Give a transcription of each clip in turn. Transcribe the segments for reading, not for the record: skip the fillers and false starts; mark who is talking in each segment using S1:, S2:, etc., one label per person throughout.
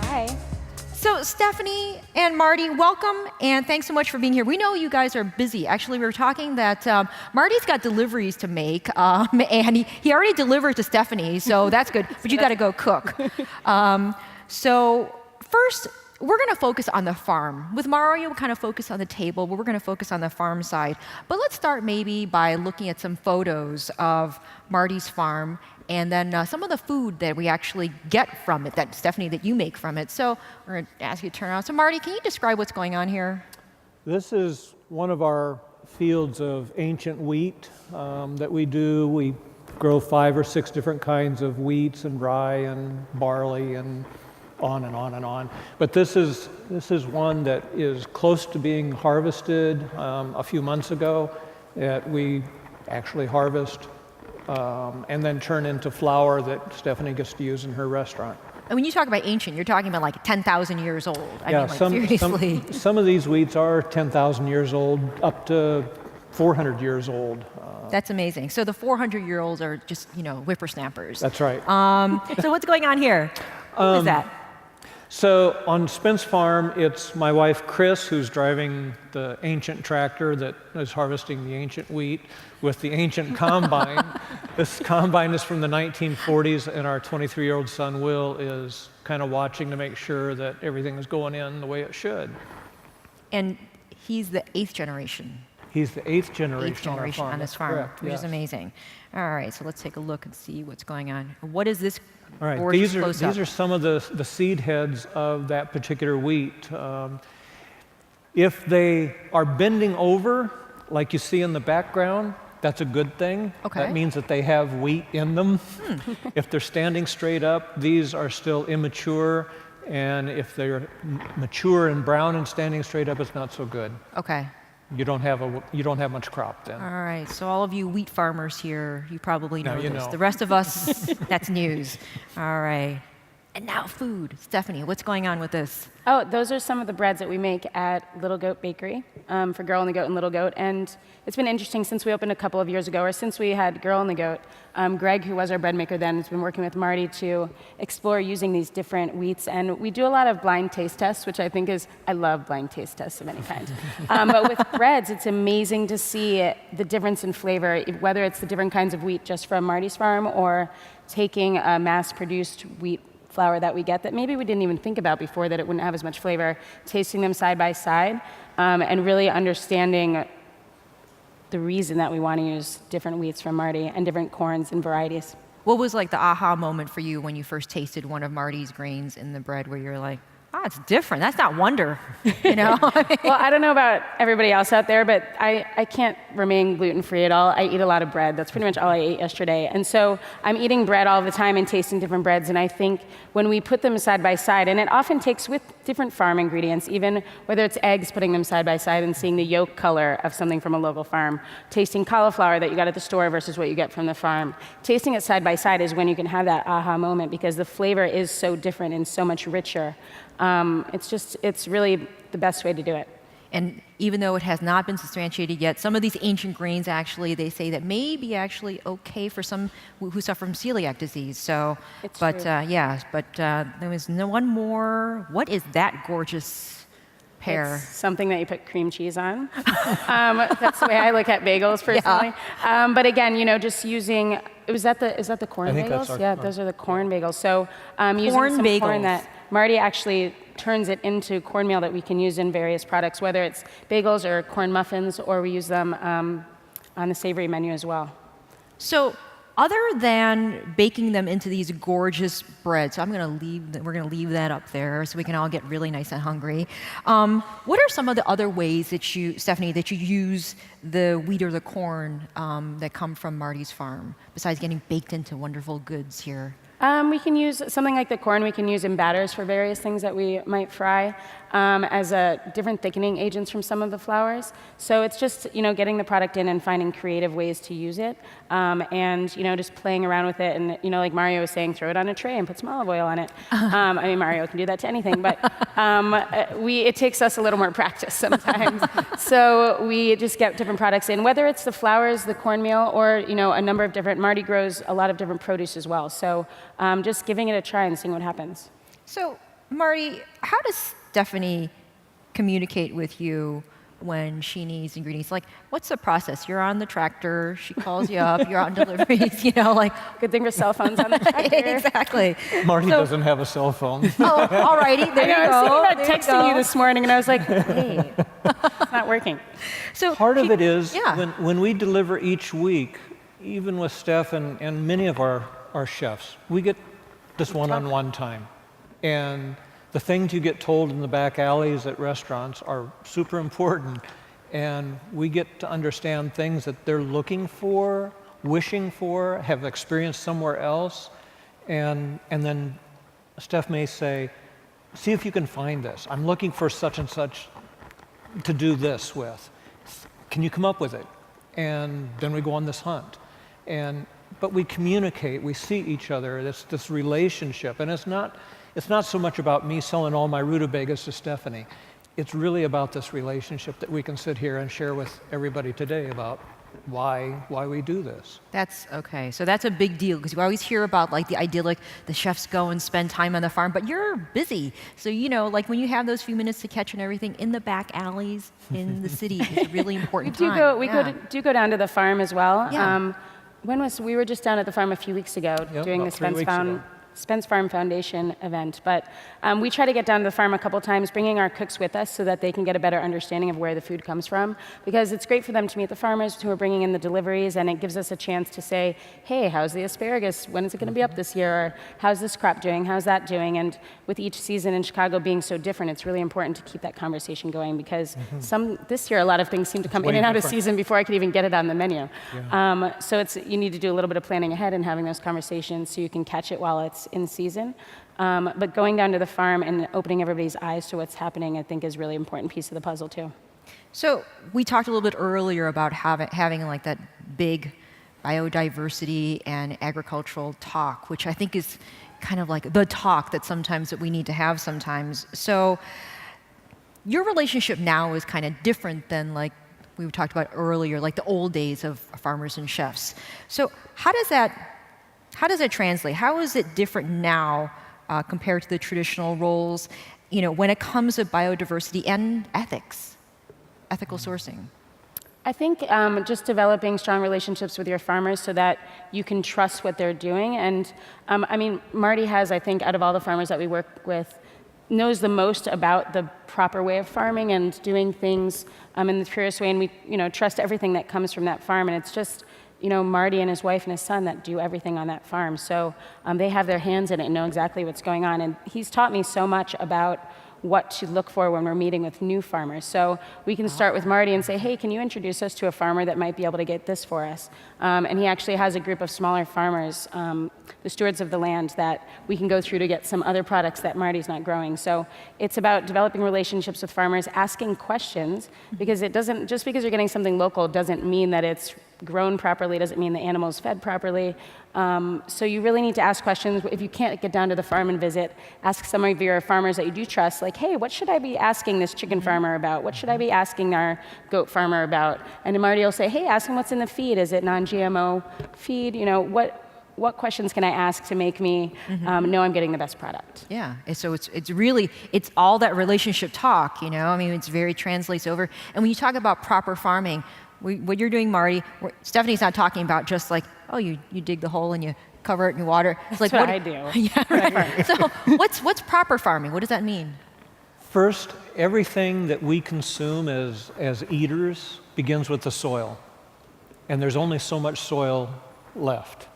S1: Hi.
S2: So Stephanie and Marty, welcome, and thanks so much for being here. We know you guys are busy. Actually, we were talking that Marty's got deliveries to make, and he already delivered to Stephanie, so that's good, but you got to go cook. So first, we're going to focus on the farm. With Mario, we'll kind of focus on the table, but we're going to focus on the farm side. But let's start maybe by looking at some photos of Marty's farm, and then some of the food that we actually get from it, that Stephanie, that you make from it. So we're going to ask you to turn around. So Marty, can you describe what's going on here?
S3: This is one of our fields of ancient wheat that we do. We grow 5 or 6 different kinds of wheats and rye and barley and on and on and on. But this is one that is close to being harvested a few months ago that we actually harvest and then turn into flour that Stephanie gets to use in her restaurant.
S2: And when you talk about ancient, you're talking about like 10,000 years old. I mean, like, seriously.
S3: Some of these wheats are 10,000 years old, up to 400 years old.
S2: That's amazing. So the 400-year-olds are just, whippersnappers.
S3: That's right.
S2: So what's going on here? What is that?
S3: So on Spence Farm, it's my wife Chris who's driving the ancient tractor that is harvesting the ancient wheat with the ancient combine. This combine is from the 1940s, and our 23-year-old son Will is kind of watching to make sure that everything is going in the way it should.
S2: And he's the 8th generation.
S3: He's the 8th generation,
S2: 8th generation on this farm,
S3: correct,
S2: which
S3: yes.
S2: is amazing. All right, so let's take a look and see what's going on. What is this?
S3: All right,
S2: gorgeous
S3: these
S2: close-up?
S3: are some of the seed heads of that particular wheat. If they are bending over, like you see in the background, that's a good thing.
S2: Okay.
S3: That means that they have wheat in them. If they're standing straight up, these are still immature. And if they're mature and brown and standing straight up, it's not so good.
S2: Okay.
S3: You don't have much crop then.
S2: All right, so all of you wheat farmers here, you probably know
S3: Now you
S2: this.
S3: know.
S2: The rest of us, that's news. All right. And now food. Stephanie, what's going on with this?
S1: Oh, those are some of the breads that we make at Little Goat Bakery for Girl and the Goat and Little Goat. And it's been interesting since we opened a couple of years ago, or since we had Girl and the Goat. Greg, who was our bread maker then, has been working with Marty to explore using these different wheats. And we do a lot of blind taste tests, which I think I love blind taste tests of any kind. But with breads, it's amazing to see the difference in flavor, whether it's the different kinds of wheat just from Marty's farm or taking a mass-produced wheat flour that we get that maybe we didn't even think about before, that it wouldn't have as much flavor, tasting them side by side, and really understanding the reason that we want to use different wheats from Marty and different corns and varieties.
S2: What was like the aha moment for you when you first tasted one of Marty's grains in the bread where you're like, it's different. That's not wonder,
S1: Well, I don't know about everybody else out there, but I can't remain gluten-free at all. I eat a lot of bread. That's pretty much all I ate yesterday. And so I'm eating bread all the time and tasting different breads. And I think when we put them side by side, and it often takes with different farm ingredients, even whether it's eggs, putting them side by side and seeing the yolk color of something from a local farm, tasting cauliflower that you got at the store versus what you get from the farm. Tasting it side by side is when you can have that aha moment, because the flavor is so different and so much richer. It's really the best way to do it.
S2: And even though it has not been substantiated yet, some of these ancient grains actually, they say that may be actually okay for some who suffer from celiac disease. So,
S1: It's
S2: but
S1: true.
S2: there was no one more. What is that gorgeous pear?
S1: It's something that you put cream cheese on. That's the way I look at bagels personally. Yeah. But again, just using, is that the corn
S3: I think
S1: bagels?
S3: that's
S1: Those are the corn bagels. So using
S2: Corn
S1: some
S2: bagels.
S1: corn that Marty actually turns it into cornmeal that we can use in various products, whether it's bagels or corn muffins, or we use them on the savory menu as well.
S2: So other than baking them into these gorgeous breads, so we're going to leave that up there so we can all get really nice and hungry. What are some of the other ways that Stephanie, that you use the wheat or the corn that come from Marty's farm, besides getting baked into wonderful goods here?
S1: We can use something like the corn. We can use in batters for various things that we might fry. as different thickening agents from some of the flours. So it's just, getting the product in and finding creative ways to use it, and, just playing around with it. And, like Mario was saying, throw it on a tray and put some olive oil on it. I mean, Mario can do that to anything, but it takes us a little more practice sometimes. So we just get different products in, whether it's the flours, the cornmeal, or, a number of different. Marty grows a lot of different produce as well. So just giving it a try and seeing what happens.
S2: So, Marty, how does Stephanie communicate with you when she needs ingredients? Like, what's the process? You're on the tractor, she calls you up, you're on deliveries,
S1: Good thing for cell phones on the tractor.
S2: Exactly.
S3: Marty doesn't have a cell phone.
S2: Oh, all righty, there you go.
S1: I was thinking about texting you this morning, and I was like, hey, it's not working.
S2: So
S3: Part of it is,
S2: yeah.
S3: when we deliver each week, even with Steph and many of our chefs, we get this one-on-one time. And the things you get told in the back alleys at restaurants are super important, and we get to understand things that they're looking for, wishing for, have experienced somewhere else, and then Steph may say, see if you can find this. I'm looking for such and such to do this with. Can you come up with it? And then we go on this hunt. But we communicate, we see each other, it's this relationship, and it's not so much about me selling all my rutabagas to Stephanie. It's really about this relationship that we can sit here and share with everybody today about why we do this.
S2: That's okay. So that's a big deal, because we always hear about the idyllic, the chefs go and spend time on the farm, but you're busy. So, when you have those few minutes to catch and everything in the back alleys in the city, it's a really important time.
S1: We do go down to the farm as well.
S2: Yeah.
S1: We were just down at the farm a few weeks ago doing the Spence Farm Foundation event, but we try to get down to the farm a couple times, bringing our cooks with us so that they can get a better understanding of where the food comes from, because it's great for them to meet the farmers who are bringing in the deliveries, and it gives us a chance to say, hey, how's the asparagus? When is it going to be up this year? Or how's this crop doing? How's that doing? And with each season in Chicago being so different, it's really important to keep that conversation going, because this year a lot of things seem to come in and out of season before I could even get it on the menu. Yeah. So you need to do a little bit of planning ahead and having those conversations so you can catch it while it's in season. But going down to the farm and opening everybody's eyes to what's happening, I think, is a really important piece of the puzzle too.
S2: So we talked a little bit earlier about having that big biodiversity and agricultural talk, which I think is kind of like the talk that we need to have sometimes. So your relationship now is kind of different than we talked about earlier, like the old days of farmers and chefs. So how does that translate? How is it different now compared to the traditional roles, when it comes to biodiversity and ethical sourcing?
S1: I think just developing strong relationships with your farmers so that you can trust what they're doing. And Marty has, I think, out of all the farmers that we work with, knows the most about the proper way of farming and doing things in the purest way. And we, trust everything that comes from that farm. And it's just, Marty and his wife and his son that do everything on that farm. So they have their hands in it and know exactly what's going on. And he's taught me so much about what to look for when we're meeting with new farmers. So we can start with Marty and say, hey, can you introduce us to a farmer that might be able to get this for us? And he actually has a group of smaller farmers, the stewards of the land, that we can go through to get some other products that Marty's not growing. So it's about developing relationships with farmers, asking questions, because just because you're getting something local doesn't mean that it's grown properly, doesn't mean the animal's fed properly. So you really need to ask questions. If you can't get down to the farm and visit, ask some of your farmers that you do trust, like, hey, what should I be asking this chicken farmer about? What should I be asking our goat farmer about? And then Marty will say, hey, ask him what's in the feed. Is it non-GMO feed? What questions can I ask to make me know I'm getting the best product?
S2: Yeah, so it's all that relationship talk, it's very translates over. And when you talk about proper farming, what you're doing, Marty, Stephanie's not talking about just you dig the hole and you cover it and you water. It's
S1: That's what I do.
S2: Yeah, right. So what's proper farming? What does that mean?
S3: First, everything that we consume as eaters begins with the soil. And there's only so much soil left.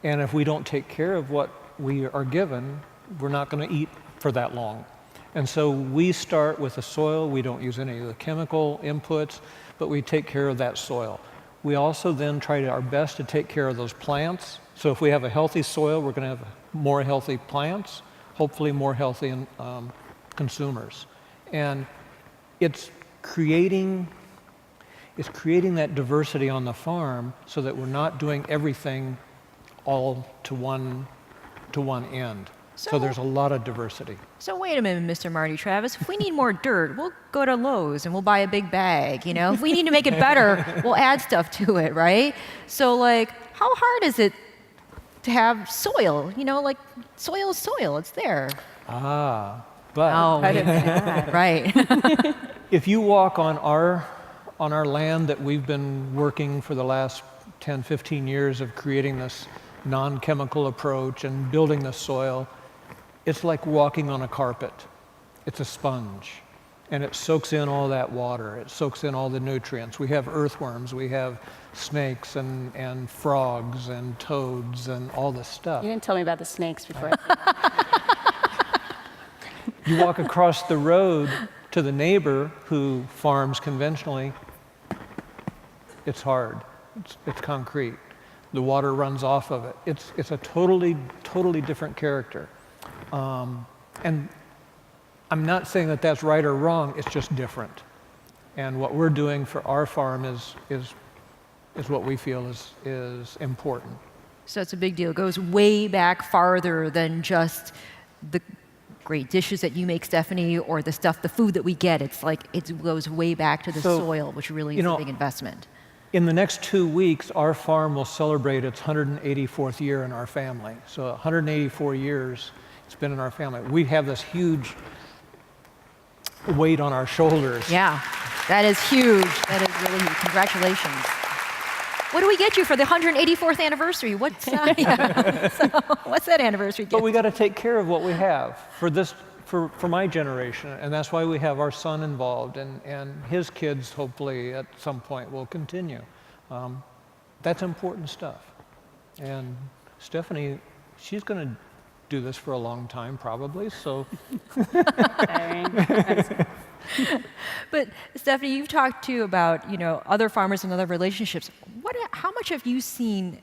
S3: And if we don't take care of what we are given, we're not going to eat for that long. And so we start with the soil. We don't use any of the chemical inputs, but we take care of that soil. We also then try our best to take care of those plants. So if we have a healthy soil, we're going to have more healthy plants, hopefully more healthy consumers. And it's creating that diversity on the farm so that we're not doing everything all to one end. So there's a lot of diversity.
S2: So wait a minute, Mr. Marty Travis. If we need more dirt, we'll go to Lowe's and we'll buy a big bag, you know? If we need to make it better, we'll add stuff to it, right? So like, how hard is it to have soil? You know, like soil is soil, it's there.
S3: Ah, but
S2: Oh, right.
S3: if you walk on our land that we've been working for the last 10, 15 years of creating this non-chemical approach and building the soil, it's like walking on a carpet. It's a sponge, and it soaks in all that water. It soaks in all the nutrients. We have earthworms, we have snakes and frogs and toads and all this stuff.
S1: You didn't tell me about the snakes before.
S3: You walk across the road to the neighbor who farms conventionally, it's hard. It's concrete. The water runs off of it. It's a totally different character. And I'm not saying that that's right or wrong, it's just different. And what we're doing for our farm is what we feel is important.
S2: So it's a big deal. It goes way back farther than just the great dishes that you make, Stephanie, or the food that we get. It's like it goes way back to the soil, which really is a big investment.
S3: In the next 2 weeks, our farm will celebrate its 184th year in our family. So 184 years it's been in our family. We have this huge weight on our shoulders.
S2: Yeah, that is huge. That is really huge. Congratulations. What do we get you for the 184th anniversary? What's that anniversary gift?
S3: But we got to take care of what we have for my generation, and that's why we have our son involved, and his kids hopefully at some point will continue. That's important stuff. And Stephanie, she's going to do this for a long time probably, so.
S2: But Stephanie, you've talked too about other farmers and other relationships. How much have you seen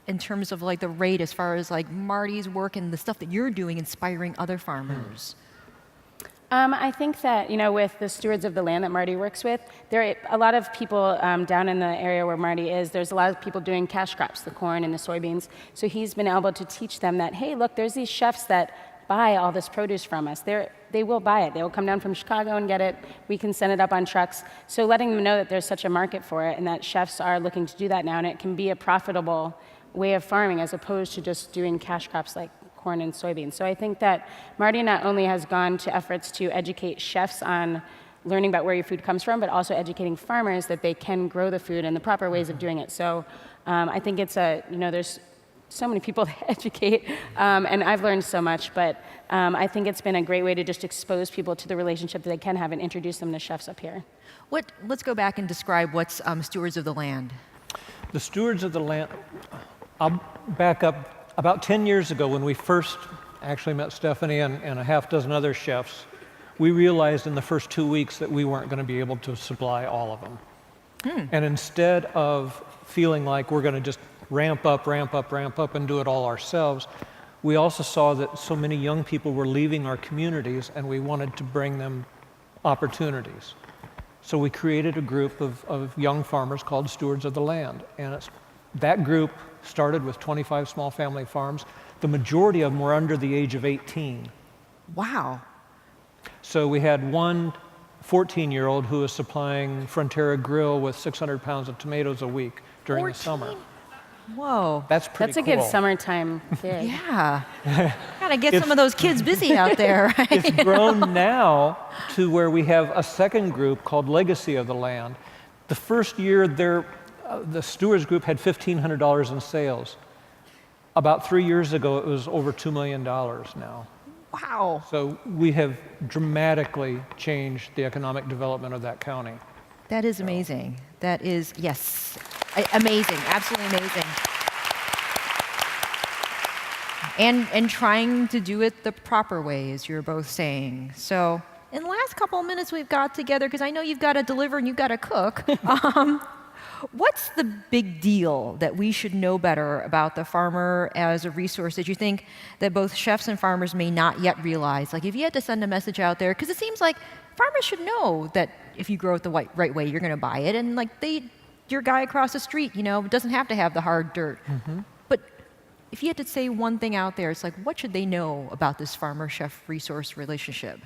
S2: in terms of like the rate as far as like Marty's work and the stuff that you're doing inspiring other farmers?
S1: I think that, with the stewards of the land that Marty works with, there are a lot of people down in the area where Marty is, there's a lot of people doing cash crops, the corn and the soybeans. So he's been able to teach them that, hey, look, there's these chefs that buy all this produce from us. They will buy it. They will come down from Chicago and get it. We can send it up on trucks. So letting them know that there's such a market for it and that chefs are looking to do that now, and it can be a profitable way of farming as opposed to just doing cash crops like corn and soybeans. So I think that Marty not only has gone to efforts to educate chefs on learning about where your food comes from, but also educating farmers that they can grow the food and the proper ways of doing it. So I think it's there's so many people to educate, and I've learned so much, but I think it's been a great way to just expose people to the relationship that they can have and introduce them to chefs up here.
S2: Let's go back and describe what's Stewards of the Land.
S3: The Stewards of the Land, I'll back up. About 10 years ago, when we first actually met Stephanie and a half dozen other chefs, we realized in the first 2 weeks that we weren't going to be able to supply all of them. And instead of feeling like we're going to just ramp up and do it all ourselves, we also saw that so many young people were leaving our communities and we wanted to bring them opportunities. So we created a group of young farmers called Stewards of the Land. And that group started with 25 small family farms. The majority of them were under the age of 18.
S2: Wow.
S3: So we had one 14-year-old who was supplying Frontera Grill with 600 pounds of tomatoes a week during 14? The summer.
S2: Whoa.
S3: That's pretty
S1: That's a good summertime gig.
S2: Yeah. Gotta get some of those kids busy out there, right?
S3: It's grown now to where we have a second group called Legacy of the Land. The first year, the Stewards Group had $1,500 in sales. About 3 years ago, it was over $2 million now.
S2: Wow.
S3: So we have dramatically changed the economic development of that county.
S2: That is amazing. That is, yes, amazing, absolutely amazing. And trying to do it the proper way, as you're both saying. So in the last couple of minutes we've got together, because I know you've got to deliver and you've got to cook, What's the big deal that we should know better about the farmer as a resource that you think that both chefs and farmers may not yet realize? Like if you had to send a message out there, because it seems like farmers should know that if you grow it the right way, you're going to buy it. And like your guy across the street, doesn't have to have the hard dirt. But if you had to say one thing out there, it's like, what should they know about this farmer-chef resource relationship?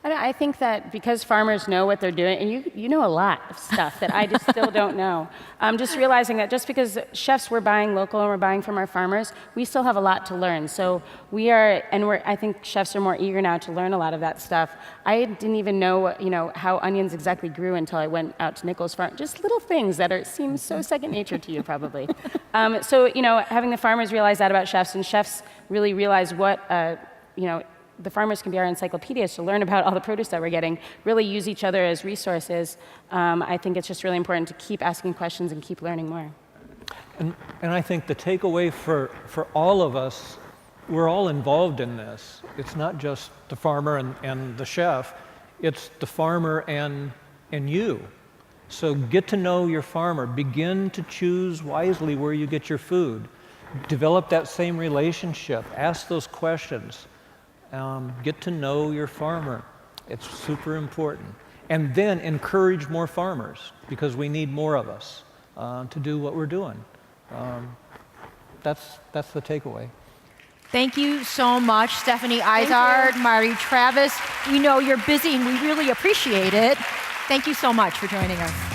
S1: I think that because farmers know what they're doing, and you know a lot of stuff that I just still don't know. Just realizing that just because chefs we're buying local and we're buying from our farmers, we still have a lot to learn. So I think chefs are more eager now to learn a lot of that stuff. I didn't even know, how onions exactly grew until I went out to Nichols Farm. Just little things that seem so second nature to you, probably. So having the farmers realize that about chefs, and chefs really realize what, the farmers can be our encyclopedias to learn about all the produce that we're getting, really use each other as resources. I think it's just really important to keep asking questions and keep learning more.
S3: And I think the takeaway for all of us, we're all involved in this. It's not just the farmer and the chef, it's the farmer and you. So get to know your farmer. Begin to choose wisely where you get your food. Develop that same relationship. Ask those questions. Get to know your farmer. It's super important. And then encourage more farmers, because we need more of us to do what we're doing. That's the takeaway.
S2: Thank you so much, Stephanie Izard, Marty Travis. We know you're busy and we really appreciate it. Thank you so much for joining us.